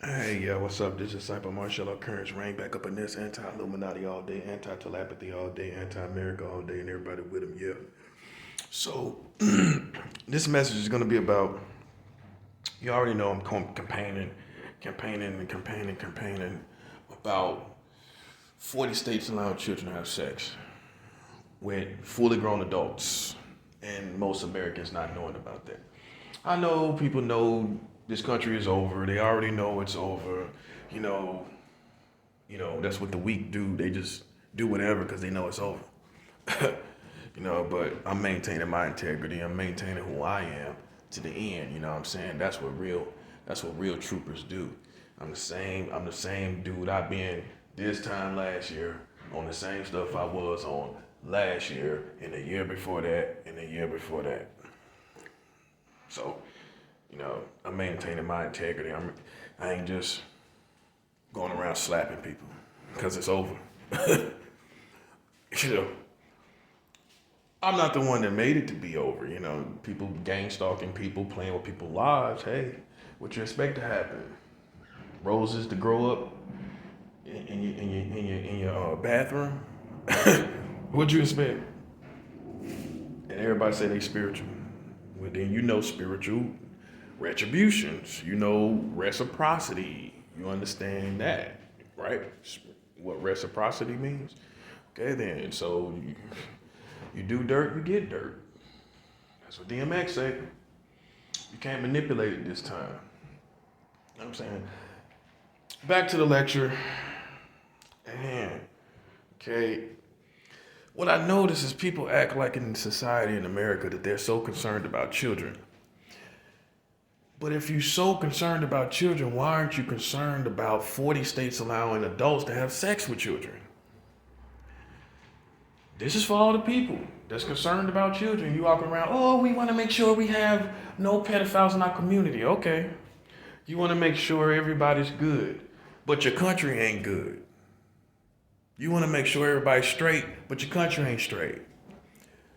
Hey, yo, what's up? This is Disciple Martial Occurrence. Rain back up in this anti-Illuminati all day, anti-telepathy all day, anti-America all day, and everybody with him, yeah. So, this message is going to be about, you already know I'm campaigning about 40 states allowing children to have sex with fully grown adults, and most Americans not knowing about that. I know people know this country is over. They already know it's over. You know, that's what the weak do. They just do whatever because they know it's over. But I'm maintaining my integrity. I'm maintaining who I am to the end. You know what I'm saying? That's what real troopers do. I'm the same dude I've been this time last year on the same stuff I was on last year and the year before that and the year before that. So, I'm maintaining my integrity. I ain't just going around slapping people because it's over. you know, I'm not the one that made it to be over. People gang stalking people, playing with people's lives. Hey, what you expect to happen? Roses to grow up in your bathroom. What'd you expect? And everybody say they spiritual. Well, then spiritual retributions. Reciprocity. You understand that, right? What reciprocity means. Okay, then. So you do dirt, you get dirt. That's what DMX say. You can't manipulate it this time. You know what I'm saying? Back to the lecture. And, okay. What I notice is people act like in society in America that they're so concerned about children. But if you're so concerned about children, why aren't you concerned about 40 states allowing adults to have sex with children? This is for all the people that's concerned about children. You walk around, oh, we want to make sure we have no pedophiles in our community. Okay. You want to make sure everybody's good, but your country ain't good. You want to make sure everybody's straight, but your country ain't straight.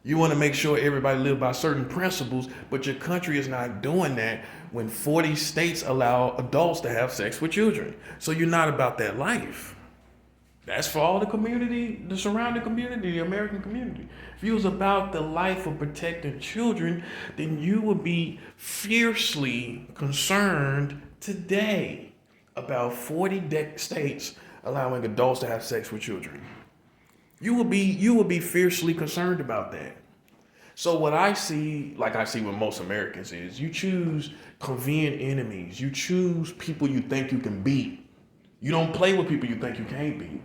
You want to make sure everybody live by certain principles, but your country is not doing that when 40 states allow adults to have sex with children. So you're not about that life. That's for all the community, the surrounding community, the American community. If you was about the life of protecting children, then you would be fiercely concerned today about 40 states allowing adults to have sex with children. You would be fiercely concerned about that. So what I see, like I see with most Americans, is you choose convenient enemies. You choose people you think you can beat. You don't play with people you think you can't beat.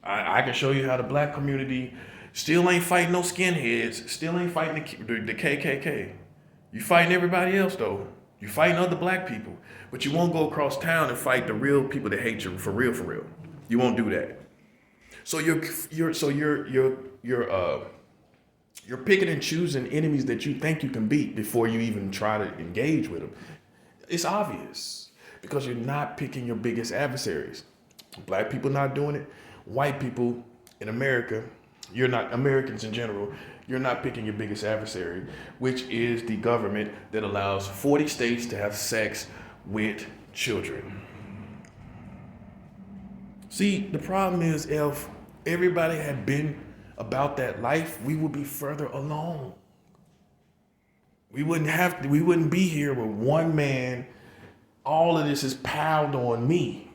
I can show you how the black community still ain't fighting no skinheads, still ain't fighting the KKK. You fighting everybody else though. You fighting other black people, but you won't go across town and fight the real people that hate you for real, for real. You won't do that. So you're picking and choosing enemies that you think you can beat before you even try to engage with them. It's obvious because you're not picking your biggest adversaries. Black people not doing it. White people in America, you're not, Americans in general, you're not picking your biggest adversary, which is the government that allows 40 states to have sex with children. See, the problem is if everybody had been about that life, we would be further along. We wouldn't be here with one man. All of this is piled on me.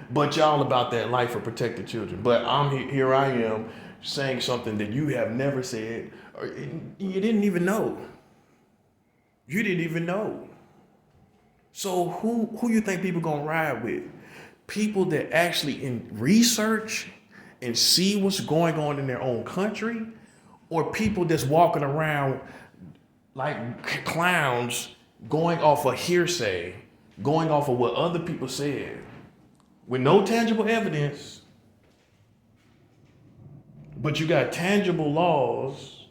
But y'all about that life of protecting children. But here I am saying something that you have never said, or you didn't even know. You didn't even know. So who you think people gonna ride with? People that actually in research and see what's going on in their own country, or people that's walking around like clowns, going off of hearsay, going off of what other people said, with no tangible evidence, but you got tangible laws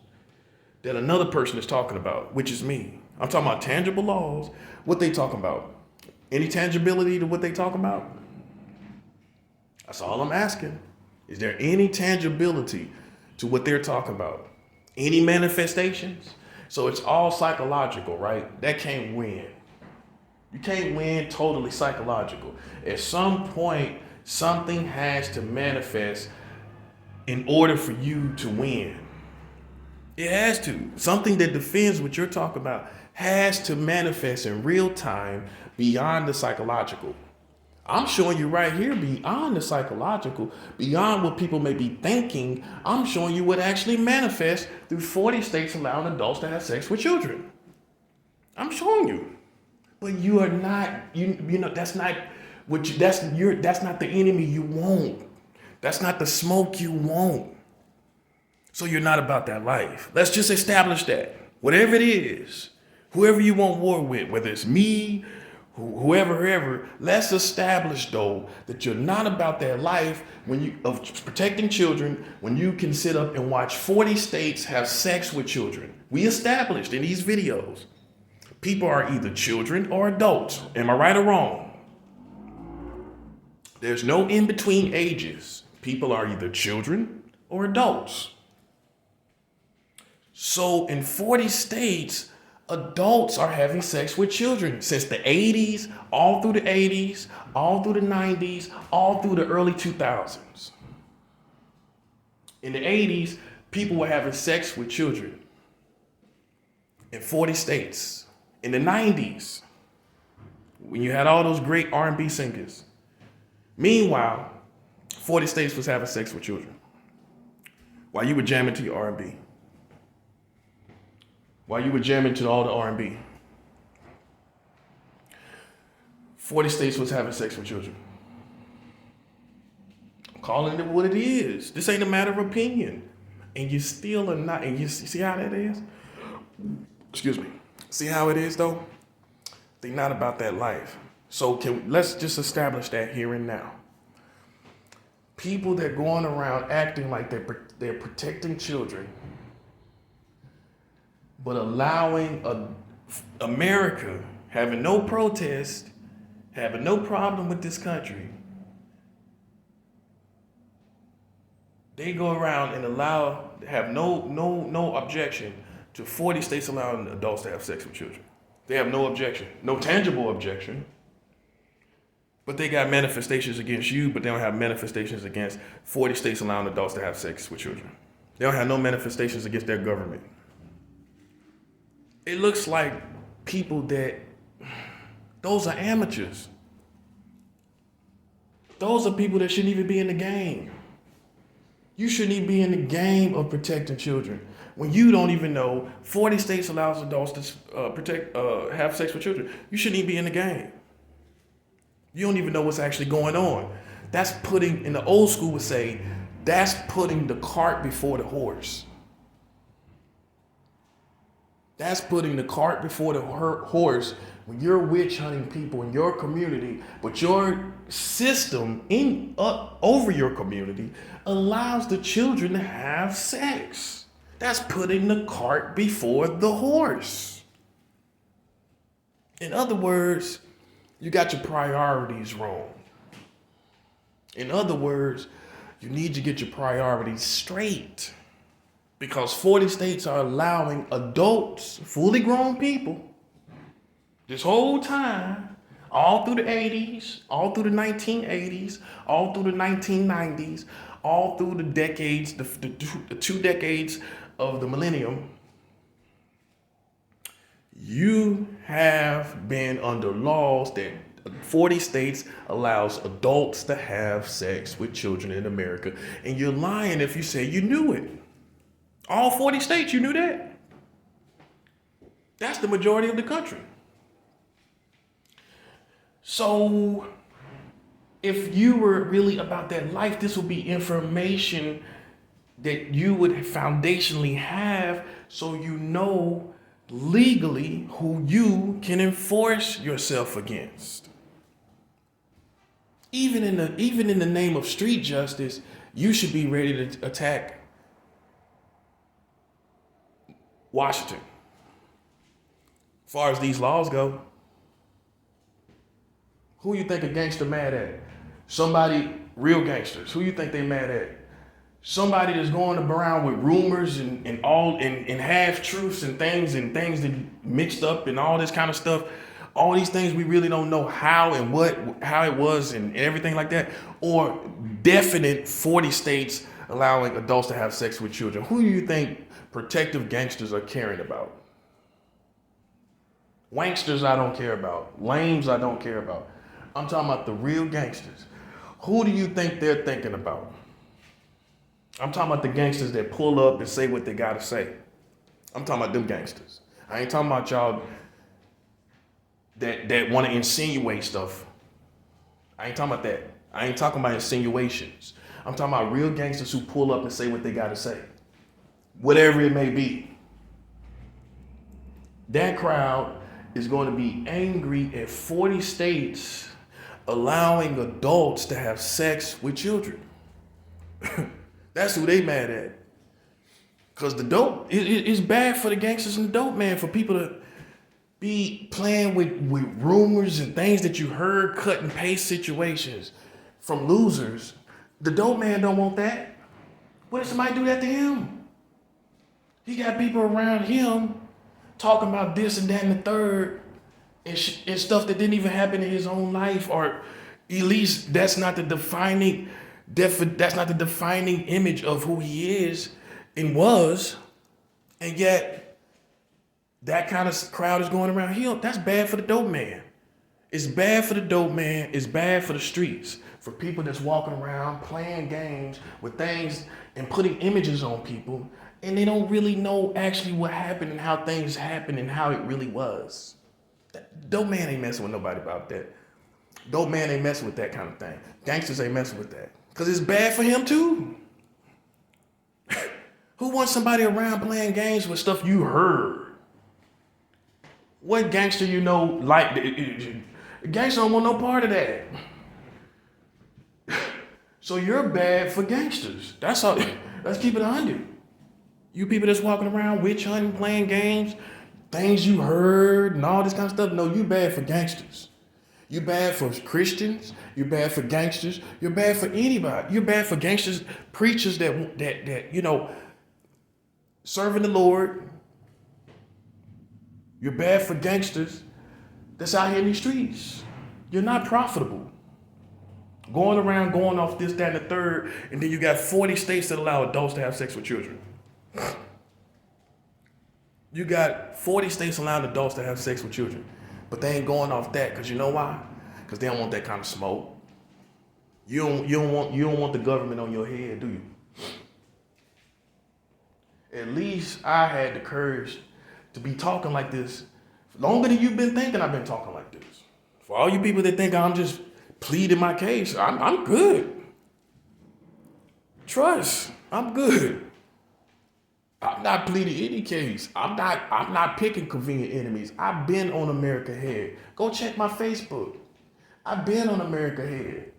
that another person is talking about, which is me. I'm talking about tangible laws. What they talking about? Any tangibility to what they talking about? That's all I'm asking. Is there any tangibility to what they're talking about? Any manifestations? So it's all psychological, right? That can't win. You can't win totally psychological. At some point, something has to manifest in order for you to win. It has to. Something that defends what you're talking about has to manifest in real time beyond the psychological. I'm showing you right here beyond the psychological, beyond what people may be thinking. I'm showing you what actually manifests through 40 states allowing adults to have sex with children. I'm showing you. But you are not, you know, that's not what you, that's not the enemy you want. That's not the smoke you want. So you're not about that life. Let's just establish that. Whatever it is, whoever you want war with, whether it's me, whoever, let's establish though that you're not about that life of protecting children when you can sit up and watch 40 states have sex with children. We established in these videos, people are either children or adults. Am I right or wrong? There's no in between ages. People are either children or adults. So in 40 states, adults are having sex with children since the 80s, all through the 80s, all through the 90s, all through the early 2000s. In the 80s, people were having sex with children in 40 states. In the 90s, when you had all those great R&B singers. Meanwhile, 40 states was having sex with children while you were jamming to your R&B. While you were jamming to all the R&B. 40 states was having sex with children. I'm calling it what it is. This ain't a matter of opinion. And you still are not, and you see how that is? Excuse me. See how it is though? They're not about that life. So let's just establish that here and now. People that going around acting like they're protecting children, but allowing America, having no protest, having no problem with this country, they go around and have no objection to 40 states allowing adults to have sex with children. They have no objection, no tangible objection, but they got manifestations against you, but they don't have manifestations against 40 states allowing adults to have sex with children. They don't have no manifestations against their government. It looks like people those are amateurs. Those are people that shouldn't even be in the game. You shouldn't even be in the game of protecting children when you don't even know 40 states allows adults to have sex with children. You shouldn't even be in the game. You don't even know what's actually going on. That's in the old school would say, that's putting the cart before the horse. That's putting the cart before the horse when you're witch hunting people in your community, but your system over your community allows the children to have sex. That's putting the cart before the horse. In other words, you got your priorities wrong. In other words, you need to get your priorities straight. Because 40 states are allowing adults, fully grown people, this whole time, all through the 80s, all through the 1980s, all through the 1990s, all through the decades, the 2 decades of the millennium, you have been under laws that 40 states allows adults to have sex with children in America. And you're lying if you say you knew it. All 40 states, you knew that? That's the majority of the country. So if you were really about that life, this would be information that you would foundationally have so you know legally who you can enforce yourself against. Even in the name of street justice, you should be ready to attack Washington. As far as these laws go, who you think a gangster mad at? Somebody, real gangsters. Who you think they mad at? Somebody that's going around with rumors and half truths and things that mixed up and all this kind of stuff all these things we really don't know how and how it was and everything like that, or definite 40 states allowing adults to have sex with children. Who do you think protective gangsters are caring about? Wanksters I don't care about. Lames I don't care about. I'm talking about the real gangsters. Who do you think they're thinking about? I'm talking about the gangsters that pull up and say what they gotta say. I'm talking about them gangsters. I ain't talking about y'all that want to insinuate stuff. I ain't talking about that. I ain't talking about insinuations. I'm talking about real gangsters who pull up and say what they gotta say. Whatever it may be. That crowd is going to be angry at 40 states allowing adults to have sex with children. That's who they mad at. Because the dope, it's bad for the gangsters and the dope, man, for people to be playing with rumors and things that you heard, cut and paste situations from losers. The dope man don't want that. What if somebody do that to him? He got people around him talking about this and that and the third and stuff that didn't even happen in his own life, or at least that's not the defining image of who he is and was, and yet that kind of crowd is going around him. That's bad for the dope man. It's bad for the dope man. It's bad for the streets, for people that's walking around playing games with things and putting images on people, and they don't really know actually what happened and how things happened and how it really was. Dope man ain't messing with nobody about that. Dope man ain't messing with that kind of thing. Gangsters ain't messing with that. Because it's bad for him too. Who wants somebody around playing games with stuff you heard? What gangster you know like? Gangster don't want no part of that. So you're bad for gangsters. That's all. Let's keep it 100. You people that's walking around witch hunting, playing games, things you heard and all this kind of stuff. No, you bad for gangsters. You bad for Christians. You're bad for gangsters. You're bad for anybody. You're bad for gangsters, preachers that you know, serving the Lord. You're bad for gangsters that's out here in these streets. You're not profitable. Going around, going off this, that, and the third, and then you got 40 states that allow adults to have sex with children. You got 40 states allowing adults to have sex with children, but they ain't going off that because you know why? Because they don't want that kind of smoke. You don't want the government on your head, do you? At least I had the courage to be talking like this longer than you've been thinking I've been talking like this. For all you people that think I'm just pleading my case, I'm good. Trust, I'm good. I'm not pleading any case. I'm not picking convenient enemies. I've been on America Head. Go check my Facebook. I've been on America Head.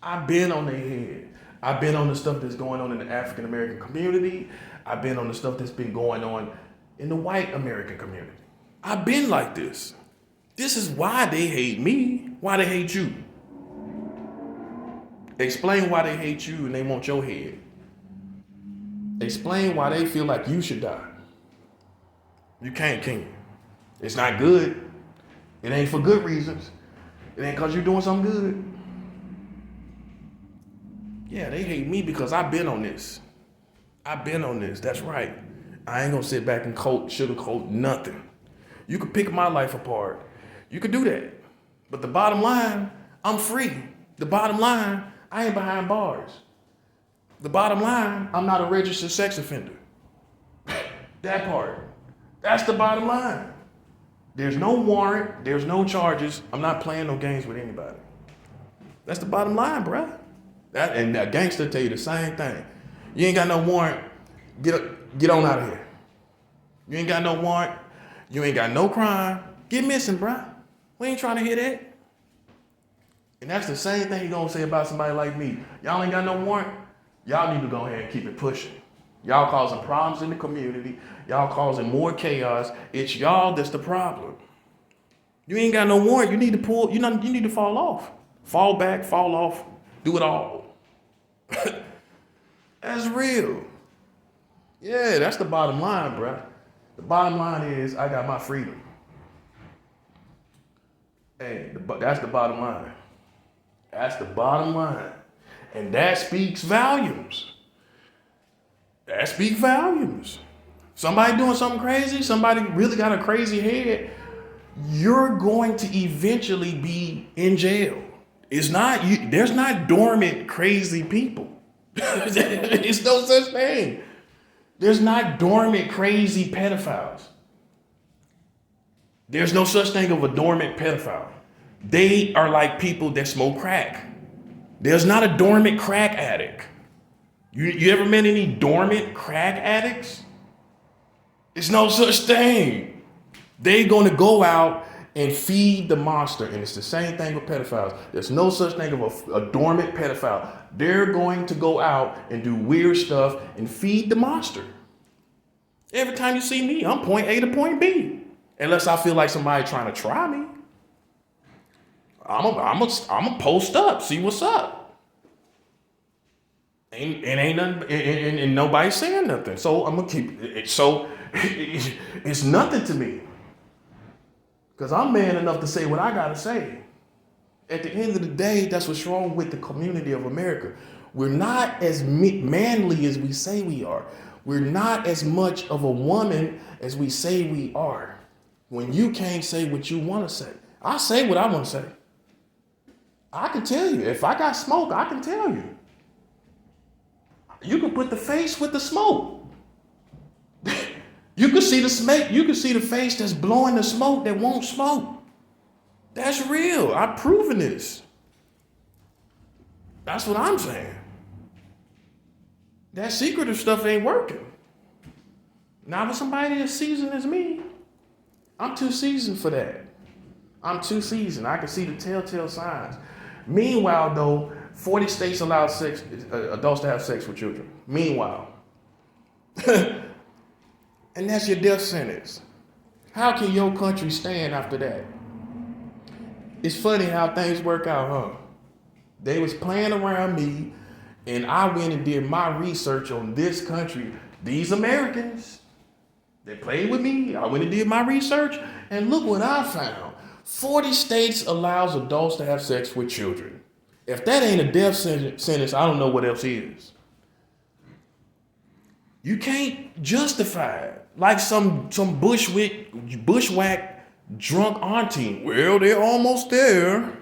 I've been on their head. I've been on the stuff that's going on in the African American community. I've been on the stuff that's been going on in the white American community. I've been like this. This is why they hate me, why they hate you. Explain why they hate you and they want your head. Explain why they feel like you should die. You can't, can you? It's not good. It ain't for good reasons. It ain't because you're doing something good. Yeah, they hate me because I've been on this. I've been on this. That's right. I ain't gonna sit back and sugarcoat nothing. You could pick my life apart. You could do that. But the bottom line, I'm free. The bottom line, I ain't behind bars. The bottom line, I'm not a registered sex offender. That part. That's the bottom line. There's no warrant. There's no charges. I'm not playing no games with anybody. That's the bottom line, bruh. And a gangster tell you the same thing. You ain't got no warrant. Get on out of here. You ain't got no warrant. You ain't got no crime. Get missing, bruh. We ain't trying to hear that. And that's the same thing you're gonna say about somebody like me. Y'all ain't got no warrant. Y'all need to go ahead and keep it pushing. Y'all causing problems in the community. Y'all causing more chaos. It's y'all that's the problem. You ain't got no warrant. You need to pull. You need to fall off. Fall back. Fall off. Do it all. That's real. Yeah, that's the bottom line, bruh. The bottom line is I got my freedom. Hey, that's the bottom line. That's the bottom line. And that speaks volumes. That speaks volumes. Somebody doing something crazy, somebody really got a crazy head, you're going to eventually be in jail. There's not dormant crazy people. It's no such thing. There's not dormant crazy pedophiles. There's no such thing of a dormant pedophile. They are like people that smoke crack. There's not a dormant crack addict. You ever met any dormant crack addicts? It's no such thing. They're going to go out and feed the monster. And it's the same thing with pedophiles. There's no such thing of a dormant pedophile. They're going to go out and do weird stuff and feed the monster. Every time you see me, I'm point A to point B. Unless I feel like somebody trying to try me. I'm a post up, see what's up. Ain't nothing, and nobody's saying nothing. So I'm gonna keep it. So it's nothing to me. Because I'm man enough to say what I gotta say. At the end of the day, that's what's wrong with the community of America. We're not as manly as we say we are. We're not as much of a woman as we say we are. When you can't say what you want to say, I say what I want to say. I can tell you. If I got smoke, I can tell you. You can put the face with the smoke. You can see the smoke. You can see the face that's blowing the smoke that won't smoke. That's real. I've proven this. That's what I'm saying. That secretive stuff ain't working. Now with somebody as seasoned as me, I'm too seasoned for that. I'm too seasoned. I can see the telltale signs. Meanwhile, though, 40 states allow adults to have sex with children. Meanwhile. And that's your death sentence. How can your country stand after that? It's funny how things work out, huh? They was playing around me, and I went and did my research on this country. These Americans, they played with me. I went and did my research, and look what I found. 40 states allows adults to have sex with children. If that ain't a death sentence, I don't know what else is. You can't justify it like some bushwhack drunk auntie. Well, they're almost there.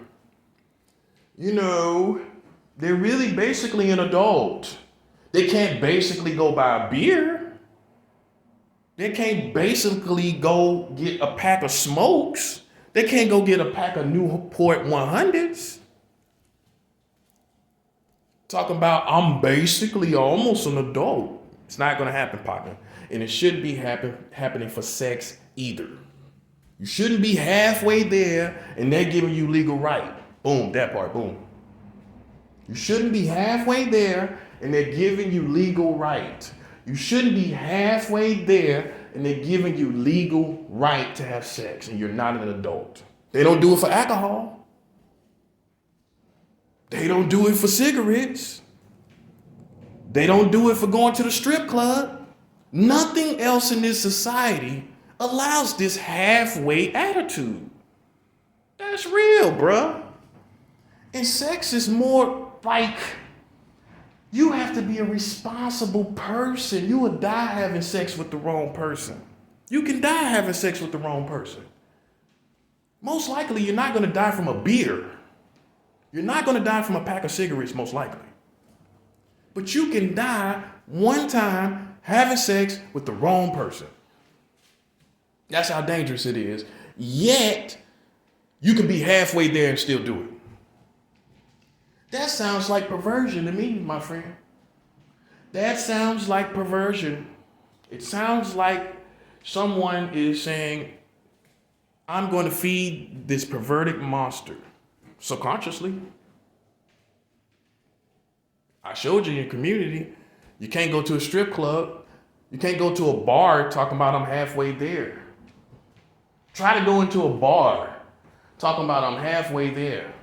You know, they're really basically an adult. They can't basically go buy a beer. They can't basically go get a pack of smokes. They can't go get a pack of Newport 100s. Talking about, I'm basically almost an adult. It's not going to happen, partner. And it shouldn't be happening for sex either. You shouldn't be halfway there and they're giving you legal right. Boom, that part, boom. You shouldn't be halfway there and they're giving you legal right. You shouldn't be halfway there and they're giving you legal right to have sex and you're not an adult. They don't do it for alcohol. They don't do it for cigarettes. They don't do it for going to the strip club. Nothing else in this society allows this halfway attitude. That's real, bruh. And sex is more like you have to be a responsible person. You will die having sex with the wrong person. You can die having sex with the wrong person. Most likely, you're not going to die from a beer. You're not going to die from a pack of cigarettes, most likely. But you can die one time having sex with the wrong person. That's how dangerous it is. Yet, you can be halfway there and still do it. That sounds like perversion to me, my friend. That sounds like perversion. It sounds like someone is saying, I'm going to feed this perverted monster subconsciously. I showed you in your community, you can't go to a strip club. You can't go to a bar talking about I'm halfway there. Try to go into a bar talking about I'm halfway there.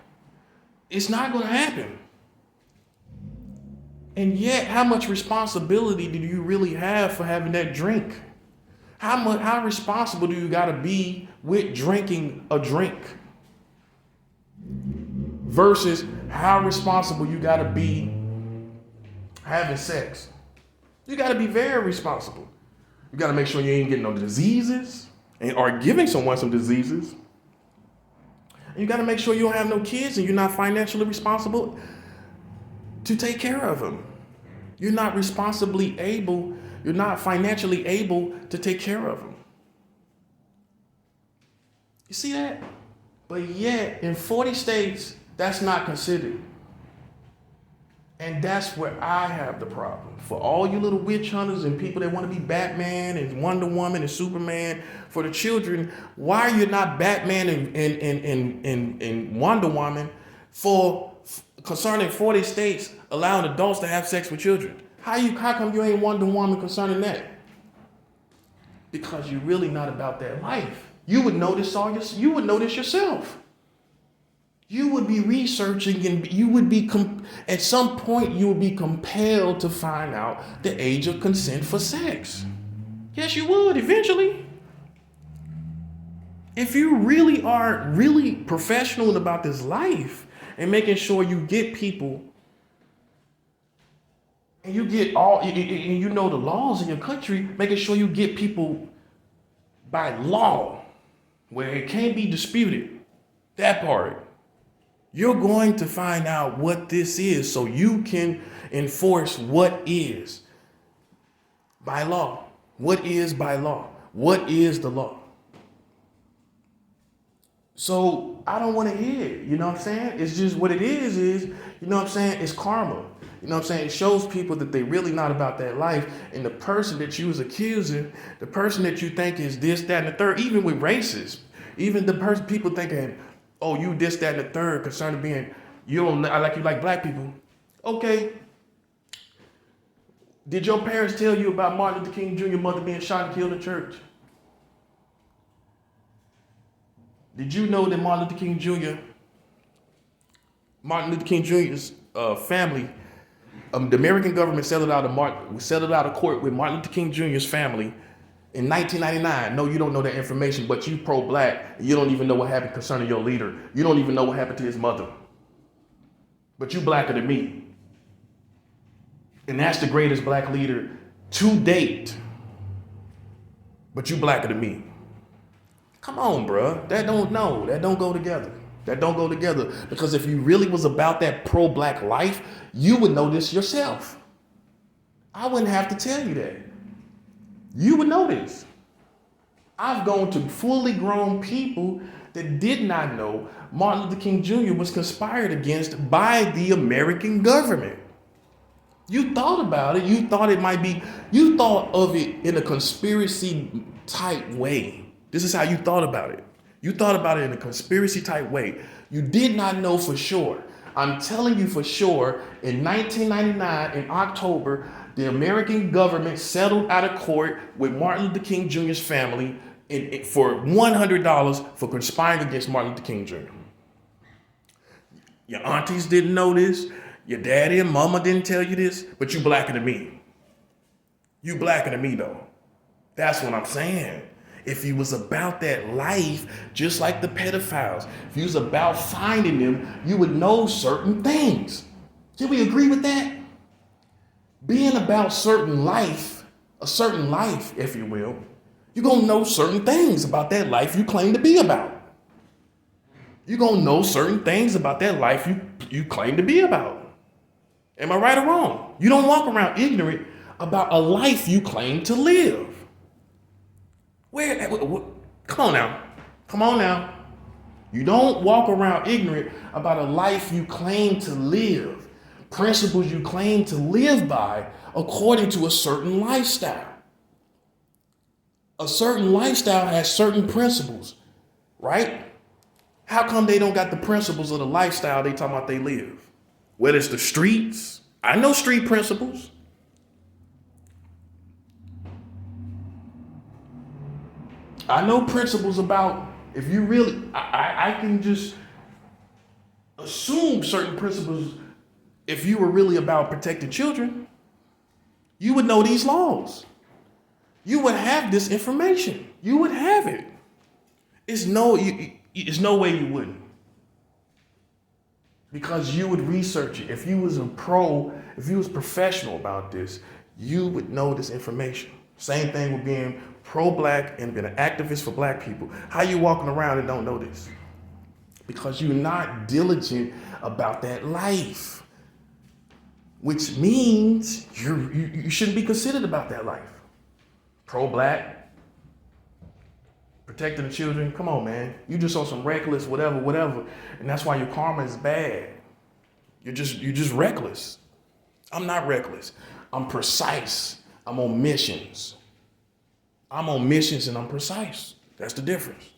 It's not going to happen. And yet, how much responsibility do you really have for having that drink? How responsible do you got to be with drinking a drink? versus how responsible you got to be having sex. You got to be very responsible. You got to make sure you ain't getting no diseases or giving someone some diseases. And you got to make sure you don't have no kids and you're not financially responsible to take care of them. You're not financially able to take care of them. You see that? But yet, in 40 states, that's not considered. And that's where I have the problem. For all you little witch hunters and people that want to be Batman and Wonder Woman and Superman, for the children, why are you not Batman and Wonder Woman for concerning 40 states allowing adults to have sex with children? How come you ain't Wonder Woman concerning that? Because you're really not about that life. You would notice yourself. You would be researching and you would be, at some point, you would be compelled to find out the age of consent for sex. Yes, you would eventually. If you really are really professional about this life and making sure you get people and you get and you know the laws in your country, making sure you get people by law where it can't be disputed, that part. You're going to find out what this is so you can enforce what is by law. What is by law? What is the law? So I don't want to hear it. You know what I'm saying? It's just what it is, you know what I'm saying? It's karma. You know what I'm saying? It shows people that they're really not about that life. And the person that you was accusing, the person that you think is this, that, and the third, even with races, even the people thinking, oh, you this, that, and the third, concerning being, you like black people. Okay. Did your parents tell you about Martin Luther King Jr. mother being shot and killed in church? Did you know that Martin Luther King Jr.'s family, the American government settled out of court with Martin Luther King Jr.'s family in 1999. No, you don't know that information, but you pro-black. You don't even know what happened concerning your leader. You don't even know what happened to his mother. But you blacker than me. And that's the greatest black leader to date. But you blacker than me. Come on, bruh. That don't go together. That don't go together. Because if you really was about that pro-black life, you would know this yourself. I wouldn't have to tell you that. You would know this. I've gone to fully grown people that did not know Martin Luther King Jr. was conspired against by the American government. You thought about it. You thought of it in a conspiracy type way. This is how you thought about it. You thought about it in a conspiracy type way. You did not know for sure. I'm telling you for sure, in 1999, in October, the American government settled out of court with Martin Luther King Jr.'s family for $100 for conspiring against Martin Luther King Jr. Your aunties didn't know this. Your daddy and mama didn't tell you this, but you blacker than me. You blacker than me, though. That's what I'm saying. If you was about that life, just like the pedophiles, if you was about finding them, you would know certain things. Can we agree with that? Being about a certain life, if you will, you're going to know certain things about that life you claim to be about. You're going to know certain things about that life you claim to be about. Am I right or wrong? You don't walk around ignorant about a life you claim to live. Come on now. You don't walk around ignorant about a life you claim to live, principles you claim to live by according to a certain lifestyle. A certain lifestyle has certain principles, right? How come they don't got the principles of the lifestyle they talking about they live? Whether it's the streets, I know street principles. I know principles about, if you really, I can just assume certain principles. If you were really about protecting children, you would know these laws. You would have this information. You would have it. It's no way you wouldn't. Because you would research it. If you was professional about this, you would know this information. Same thing with being pro-black and being an activist for black people. How you walking around and don't know this? Because you're not diligent about that life, which means you shouldn't be considered about that life. Pro-black, protecting the children. Come on, man. You just on some reckless whatever, and that's why your karma is bad. You're just reckless. I'm not reckless. I'm precise. I'm on missions. I'm on missions and I'm precise. That's the difference.